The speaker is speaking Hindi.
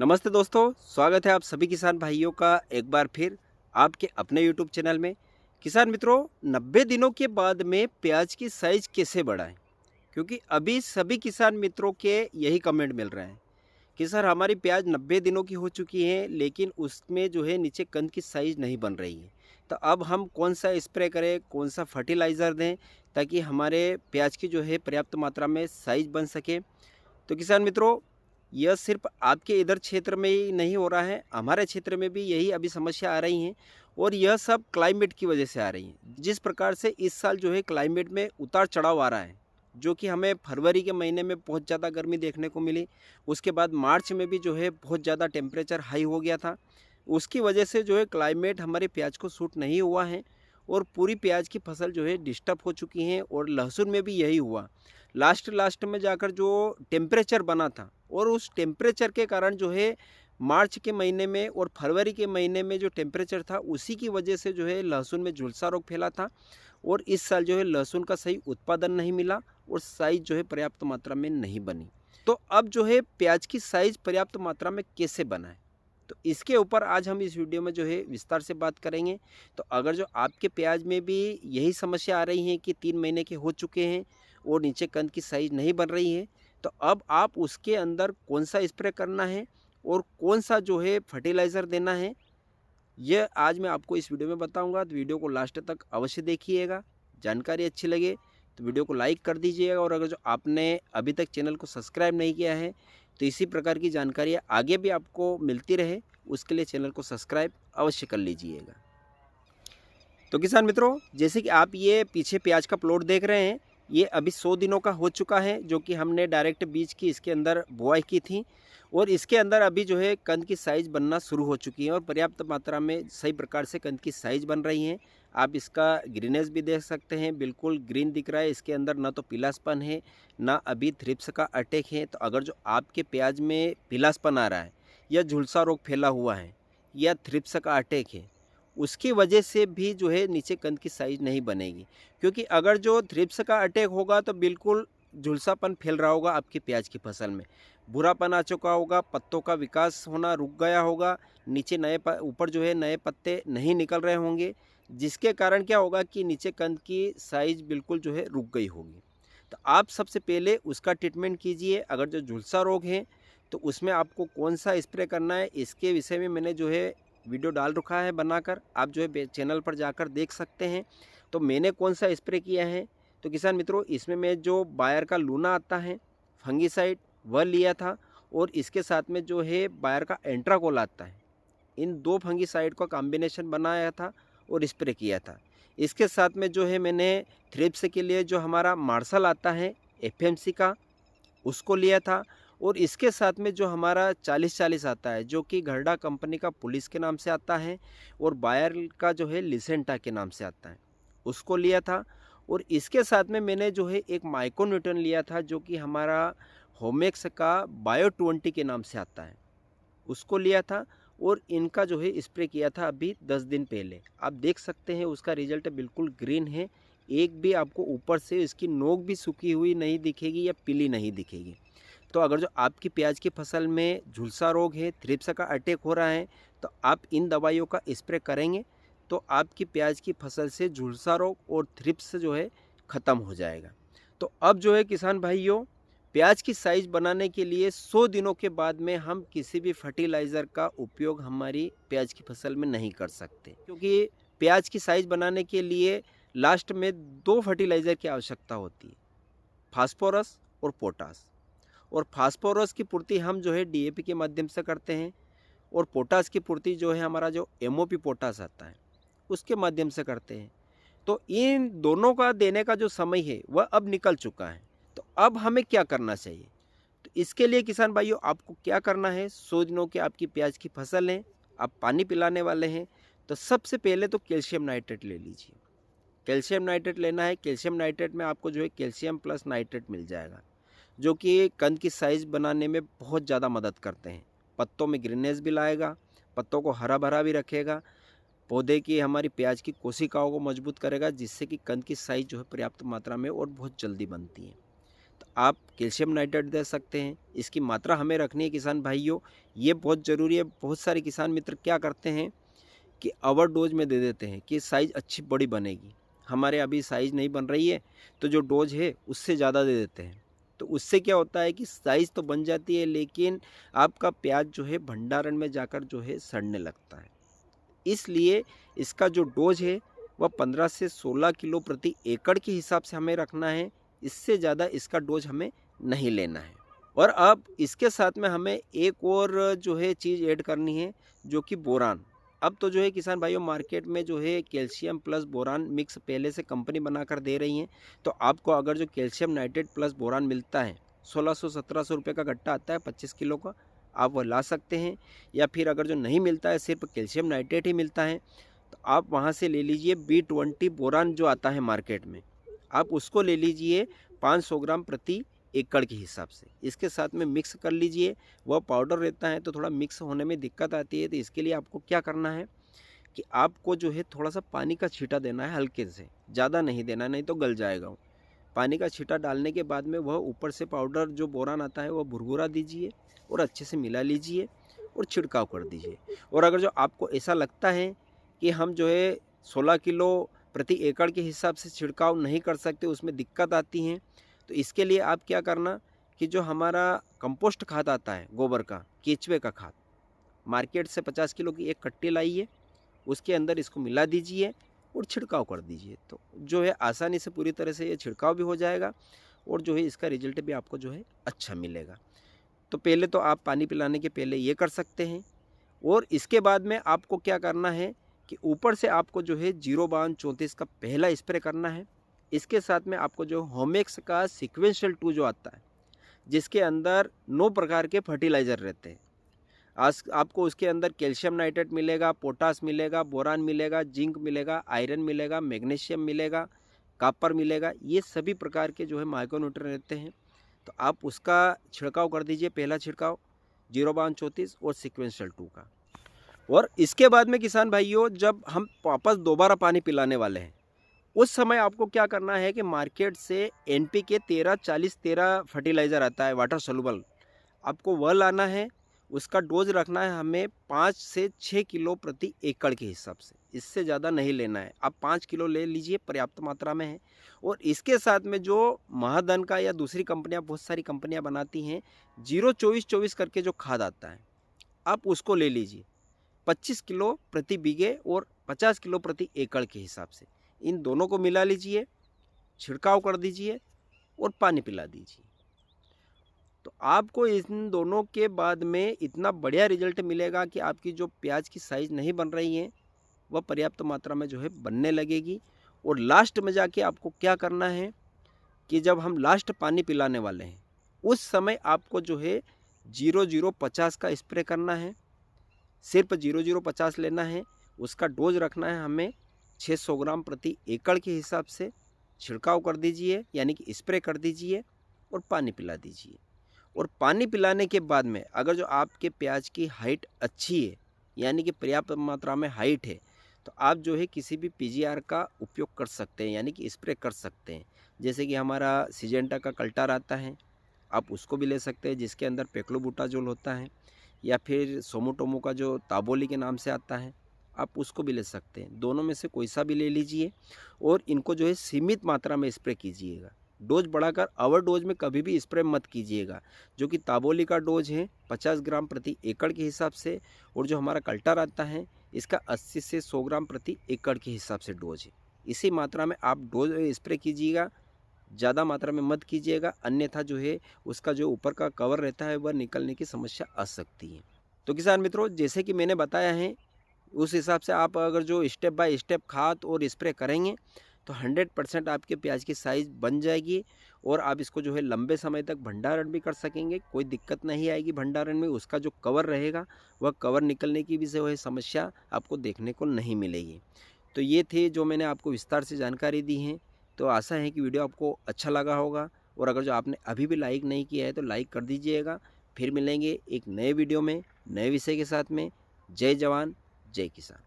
नमस्ते दोस्तों, स्वागत है आप सभी किसान भाइयों का एक बार फिर आपके अपने यूट्यूब चैनल में। किसान मित्रों, 90 दिनों के बाद में प्याज की साइज कैसे बढ़ाएं? क्योंकि अभी सभी किसान मित्रों के यही कमेंट मिल रहे हैं कि सर हमारी प्याज 90 दिनों की हो चुकी है लेकिन उसमें जो है नीचे कंद की साइज नहीं बन रही है। तो अब हम कौन सा स्प्रे करें, कौन सा फर्टिलाइज़र दें ताकि हमारे प्याज की जो है पर्याप्त मात्रा में साइज बन सके। तो किसान मित्रों, यह सिर्फ आपके इधर क्षेत्र में ही नहीं हो रहा है, हमारे क्षेत्र में भी यही अभी समस्या आ रही हैं और यह सब क्लाइमेट की वजह से आ रही हैं। जिस प्रकार से इस साल जो है क्लाइमेट में उतार चढ़ाव आ रहा है, जो कि हमें फरवरी के महीने में बहुत ज़्यादा गर्मी देखने को मिली, उसके बाद मार्च में भी जो है बहुत ज़्यादा टेम्परेचर हाई हो गया था। उसकी वजह से जो है क्लाइमेट हमारे प्याज को सूट नहीं हुआ है और पूरी प्याज की फसल जो है डिस्टर्ब हो चुकी है और लहसुन में भी यही हुआ। लास्ट में जाकर जो टेम्परेचर बना था और उस टेम्परेचर के कारण जो है मार्च के महीने में और फरवरी के महीने में जो टेम्परेचर था उसी की वजह से जो है लहसुन में झुलसा रोग फैला था और इस साल जो है लहसुन का सही उत्पादन नहीं मिला और साइज जो है पर्याप्त मात्रा में नहीं बनी। तो अब जो है प्याज की साइज पर्याप्त मात्रा में कैसे बनाए, तो इसके ऊपर आज हम इस वीडियो में जो है विस्तार से बात करेंगे। तो अगर जो आपके प्याज में भी यही समस्या आ रही है कि 3 महीने के हो चुके हैं और नीचे कंद की साइज़ नहीं बन रही है, तो अब आप उसके अंदर कौन-सा स्प्रे करना है और कौन-सा जो है फर्टिलाइज़र देना है, यह आज मैं आपको इस वीडियो में बताऊँगा। तो वीडियो को लास्ट तक अवश्य देखिएगा। जानकारी अच्छी लगे तो वीडियो को लाइक कर दीजिएगा और अगर जो आपने अभी तक चैनल को सब्सक्राइब नहीं किया है, तो इसी प्रकार की जानकारियाँ आगे भी आपको मिलती रहे, उसके लिए चैनल को सब्सक्राइब अवश्य कर लीजिएगा। तो किसान मित्रों, जैसे कि आप ये पीछे प्याज का प्लॉट देख रहे हैं, ये अभी 100 दिनों का हो चुका है, जो कि हमने डायरेक्ट बीज की इसके अंदर बुआई की थी और इसके अंदर अभी जो है कंद की साइज़ बनना शुरू हो चुकी है और पर्याप्त मात्रा में सही प्रकार से कंद की साइज़ बन रही हैं। आप इसका ग्रीनेस भी देख सकते हैं, बिल्कुल ग्रीन दिख रहा है। इसके अंदर ना तो पीलासपन है, ना अभी थ्रिप्स का अटैक है। तो अगर जो आपके प्याज में पीलासपन आ रहा है या झुलसा रोग फैला हुआ है या थ्रिप्स का अटैक है, उसकी वजह से भी जो है नीचे कंद की साइज़ नहीं बनेगी। क्योंकि अगर जो थ्रिप्स का अटैक होगा तो बिल्कुल झुलसापन फैल रहा होगा आपकी प्याज की फसल में, भूरापन आ चुका होगा, पत्तों का विकास होना रुक गया होगा, नीचे ऊपर जो है नए पत्ते नहीं निकल रहे होंगे, जिसके कारण क्या होगा कि नीचे कंद की साइज़ बिल्कुल जो है रुक गई होगी। तो आप सबसे पहले उसका ट्रीटमेंट कीजिए। अगर जो झुलसा रोग है तो उसमें आपको कौन सा स्प्रे करना है, इसके विषय में मैंने जो है वीडियो डाल रखा है बनाकर, आप जो है चैनल पर जाकर देख सकते हैं। तो मैंने कौन सा स्प्रे किया है, तो किसान मित्रों, इसमें मैं जो बायर का लूना आता है फंगीसाइड वह लिया था और इसके साथ में जो है बायर का एंट्राकोल आता है, इन दो फंगीसाइड का कॉम्बिनेशन बनाया था और स्प्रे किया था। इसके साथ में जो है मैंने थ्रिप्स के लिए जो हमारा मार्शल आता है एफएमसी का, उसको लिया था और इसके साथ में जो हमारा 40-40 आता है, जो कि घरडा कंपनी का पुलिस के नाम से आता है और बायर का जो है लिसेंटा के नाम से आता है, उसको लिया था। और इसके साथ में मैंने जो है एक माइक्रोन्यूटन लिया था, जो कि हमारा होमेक्स का बायो 20 के नाम से आता है, उसको लिया था और इनका जो है स्प्रे किया था अभी 10 दिन पहले। आप देख सकते हैं उसका रिजल्ट बिल्कुल ग्रीन है, एक भी आपको ऊपर से इसकी नोक भी सूखी हुई नहीं दिखेगी या पीली नहीं दिखेगी। तो अगर जो आपकी प्याज की फसल में झुलसा रोग है, थ्रिप्स का अटैक हो रहा है, तो आप इन दवाइयों का स्प्रे करेंगे तो आपकी प्याज की फसल से झुलसा रोग और थ्रिप्स जो है ख़त्म हो जाएगा। तो अब जो है किसान भाइयों, प्याज की साइज़ बनाने के लिए 100 दिनों के बाद में हम किसी भी फर्टिलाइज़र का उपयोग हमारी प्याज की फसल में नहीं कर सकते, क्योंकि प्याज की साइज़ बनाने के लिए लास्ट में 2 फर्टिलाइज़र की आवश्यकता होती है, फास्फोरस और पोटास। और फास्फोरस की पूर्ति हम जो है डीएपी के माध्यम से करते हैं और पोटास की पूर्ति जो है हमारा जो एमओपी पोटास आता है उसके माध्यम से करते हैं। तो इन दोनों का देने का जो समय है वह अब निकल चुका है। तो अब हमें क्या करना चाहिए, तो इसके लिए किसान भाइयों आपको क्या करना है, 100 दिनों की आपकी प्याज की फसल है, आप पानी पिलाने वाले हैं, तो सबसे पहले तो कैल्शियम नाइट्रेट ले लीजिए। कैल्शियम नाइट्रेट लेना है। कैल्शियम नाइट्रेट में आपको जो है कैल्शियम प्लस नाइट्रेट मिल जाएगा, जो कि कंद की साइज़ बनाने में बहुत ज़्यादा मदद करते हैं। पत्तों में ग्रीनेस भी लाएगा, पत्तों को हरा भरा भी रखेगा, पौधे की हमारी प्याज की कोशिकाओं को मजबूत करेगा, जिससे कि कंद की साइज़ जो है पर्याप्त मात्रा में और बहुत जल्दी बनती है। तो आप कैल्शियम नाइट्रेट दे सकते हैं। इसकी मात्रा हमें रखनी है किसान भाइयों, ये बहुत ज़रूरी है। बहुत सारे किसान मित्र क्या करते हैं कि ओवरडोज में दे देते हैं कि साइज़ अच्छी बड़ी बनेगी। हमारे अभी साइज़ नहीं बन रही है तो जो डोज है उससे ज़्यादा दे देते हैं। तो उससे क्या होता है कि साइज़ तो बन जाती है, लेकिन आपका प्याज जो है भंडारण में जाकर जो है सड़ने लगता है। इसलिए इसका जो डोज है वह 15 से 16 किलो प्रति एकड़ के हिसाब से हमें रखना है। इससे ज़्यादा इसका डोज हमें नहीं लेना है। और अब इसके साथ में हमें एक और जो है चीज़ ऐड करनी है, जो कि बोरान। अब तो जो है किसान भाइयों मार्केट में जो है कैल्शियम प्लस बोरान मिक्स पहले से कंपनी बनाकर दे रही हैं। तो आपको अगर जो कैल्शियम नाइट्रेट प्लस बोरान मिलता है 1600-1700 रुपये का गट्टा आता है 25 किलो का, आप वह ला सकते हैं। या फिर अगर जो नहीं मिलता है, सिर्फ कैल्शियम नाइट्रेट ही मिलता है, तो आप वहाँ से ले लीजिए B20 बोरान जो आता है मार्केट में, आप उसको ले लीजिए 500 ग्राम प्रति एकड़ के हिसाब से। इसके साथ में मिक्स कर लीजिए। वह पाउडर रहता है तो थोड़ा मिक्स होने में दिक्कत आती है। तो इसके लिए आपको क्या करना है कि आपको जो है थोड़ा सा पानी का छींटा देना है, हल्के से, ज़्यादा नहीं देना, नहीं तो गल जाएगा वो। पानी का छींटा डालने के बाद में वह ऊपर से पाउडर जो बोरान आता है वह भुरभुरा दीजिए और अच्छे से मिला लीजिए और छिड़काव कर दीजिए। और अगर जो आपको ऐसा लगता है कि हम जो है 16 किलो प्रति एकड़ के हिसाब से छिड़काव नहीं कर सकते, उसमें दिक्कत आती हैं, तो इसके लिए आप क्या करना कि जो हमारा कंपोस्ट खाद आता है गोबर का, केचुए का खाद, मार्केट से 50 किलो की एक कट्टी लाइए, उसके अंदर इसको मिला दीजिए और छिड़काव कर दीजिए। तो जो है आसानी से पूरी तरह से ये छिड़काव भी हो जाएगा और जो है इसका रिजल्ट भी आपको जो है अच्छा मिलेगा। तो पहले तो आप पानी पिलाने के पहले ये कर सकते हैं। और इसके बाद में आपको क्या करना है कि ऊपर से आपको जो है 05234 का पहला स्प्रे करना है। इसके साथ में आपको जो होमेक्स का सीक्वेंशियल 2 जो आता है, जिसके अंदर 9 प्रकार के फर्टिलाइज़र रहते हैं। आज आपको उसके अंदर कैल्शियम नाइट्रेट मिलेगा, पोटास मिलेगा, बोरान मिलेगा, जिंक मिलेगा, आयरन मिलेगा, मैग्नीशियम मिलेगा, कॉपर मिलेगा। ये सभी प्रकार के जो है माइक्रोन्यूट्रिएंट रहते हैं। तो आप उसका छिड़काव कर दीजिए, पहला छिड़काव 05234 और सीक्वेंशियल 2 का। और इसके बाद में किसान भाइयों जब हम वापस दोबारा पानी पिलाने वाले हैं, उस समय आपको क्या करना है कि मार्केट से NPK 13-40-13 फर्टिलाइज़र आता है वाटर सोल्यूबल, आपको वह लाना है। उसका डोज रखना है हमें 5 से 6 किलो प्रति एकड़ के हिसाब से, इससे ज़्यादा नहीं लेना है। आप 5 किलो ले लीजिए, पर्याप्त मात्रा में है। और इसके साथ में जो महाधन का या दूसरी कंपनियां, बहुत सारी कंपनियां बनाती हैं, 0-24-24 करके जो खाद आता है, आप उसको ले लीजिए 25 किलो प्रति बीघे और 50 किलो प्रति एकड़ के हिसाब से। इन दोनों को मिला लीजिए, छिड़काव कर दीजिए और पानी पिला दीजिए। तो आपको इन दोनों के बाद में इतना बढ़िया रिजल्ट मिलेगा कि आपकी जो प्याज की साइज़ नहीं बन रही है वह पर्याप्त मात्रा में जो है बनने लगेगी। और लास्ट में जाके आपको क्या करना है कि जब हम लास्ट पानी पिलाने वाले हैं, उस समय आपको जो है 0050 का स्प्रे करना है। सिर्फ 0050 लेना है। उसका डोज रखना है हमें 600 ग्राम प्रति एकड़ के हिसाब से। छिड़काव कर दीजिए, यानी कि स्प्रे कर दीजिए और पानी पिला दीजिए। और पानी पिलाने के बाद में अगर जो आपके प्याज की हाइट अच्छी है, यानी कि पर्याप्त मात्रा में हाइट है, तो आप जो है किसी भी PGR का उपयोग कर सकते हैं, यानी कि स्प्रे कर सकते हैं। जैसे कि हमारा सिजेंटा का कल्टार आता है, आप उसको भी ले सकते हैं, जिसके अंदर पेक्लोबुटाजोल होता है। या फिर सोमोटोमो का जो ताबोली के नाम से आता है, आप उसको भी ले सकते हैं। दोनों में से कोई सा भी ले लीजिए और इनको जो है सीमित मात्रा में स्प्रे कीजिएगा। डोज बढ़ाकर ओवर डोज में कभी भी स्प्रे मत कीजिएगा। जो कि ताबोली का डोज है 50 ग्राम प्रति एकड़ के हिसाब से, और जो हमारा कल्टार आता है इसका 80 से 100 ग्राम प्रति एकड़ के हिसाब से डोज है। इसी मात्रा में आप डोज स्प्रे कीजिएगा, ज़्यादा मात्रा में मत कीजिएगा, अन्यथा जो है उसका जो ऊपर का कवर रहता है वह निकलने की समस्या आ सकती है। तो किसान मित्रों, जैसे कि मैंने बताया है उस हिसाब से आप अगर जो स्टेप बाय स्टेप खाद और स्प्रे करेंगे तो 100% आपके प्याज की साइज़ बन जाएगी और आप इसको जो है लंबे समय तक भंडारण भी कर सकेंगे। कोई दिक्कत नहीं आएगी भंडारण में। उसका जो कवर रहेगा वह कवर निकलने की भी जो है समस्या आपको देखने को नहीं मिलेगी। तो ये थे जो मैंने आपको विस्तार से जानकारी दी है। तो आशा है कि वीडियो आपको अच्छा लगा होगा, और अगर जो आपने अभी भी लाइक नहीं किया है तो लाइक कर दीजिएगा। फिर मिलेंगे एक नए वीडियो में नए विषय के साथ में। जय जवान जय किसान।